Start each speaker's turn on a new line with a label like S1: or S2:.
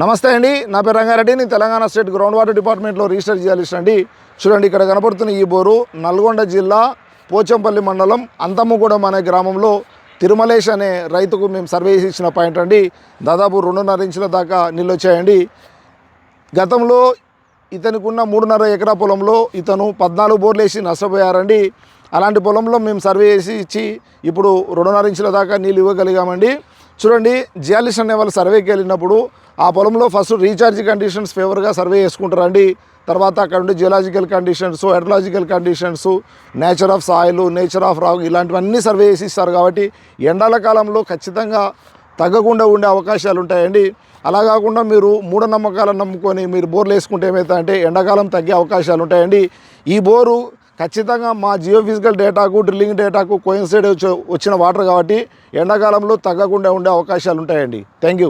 S1: నమస్తే అండి, నా పేరు రంగారెడ్డి. నేను తెలంగాణ స్టేట్ గ్రౌండ్ వాటర్ డిపార్ట్మెంట్లో రిజిస్టర్ జియాలిస్ట్ అండి. చూడండి, ఇక్కడ కనపడుతున్న ఈ బోరు నల్గొండ జిల్లా పోచంపల్లి మండలం అంతమ్మగూడెం అనే గ్రామంలో తిరుమలేష్ అనే రైతుకు మేము సర్వే ఇచ్చిన పాయింట్ అండి. దాదాపు 2.5 ఇంచుల దాకా నీళ్ళు వచ్చాయండి. గతంలో ఇతనికి ఉన్న 3.5 ఎకరా పొలంలో ఇతను 14 బోర్లు వేసి నష్టపోయారండి. అలాంటి పొలంలో మేము సర్వే చేసి ఇచ్చి ఇప్పుడు 2.5 ఇంచుల దాకా నీళ్ళు ఇవ్వగలిగామండి. చూడండి, జియాలిస్ట్ అనే వాళ్ళు సర్వేకి వెళ్ళినప్పుడు ఆ పొలంలో ఫస్ట్ రీఛార్జ్ కండిషన్స్ ఫేవర్గా సర్వే చేసుకుంటారండి. తర్వాత అక్కడ ఉండే geological conditions, hydrological conditions, nature of soil, nature of rock ఇలాంటివన్నీ సర్వే చేసి ఇస్తారు. కాబట్టి ఎండాల కాలంలో ఖచ్చితంగా తగ్గకుండా ఉండే అవకాశాలు ఉంటాయండి. అలా కాకుండా మీరు మూఢనమ్మకాలను నమ్ముకొని మీరు బోర్లు వేసుకుంటే ఏమవుతుందంటే ఎండాకాలం తగ్గే అవకాశాలు ఉంటాయండి. ఈ బోరు ఖచ్చితంగా మా జియోఫిజికల్ డేటాకు, డ్రిల్లింగ్ డేటాకు కోయిన్సైడ్ వచ్చిన వాటర్ కాబట్టి ఎండాకాలంలో తగ్గకుండా ఉండే అవకాశాలు ఉంటాయండి. Thank you.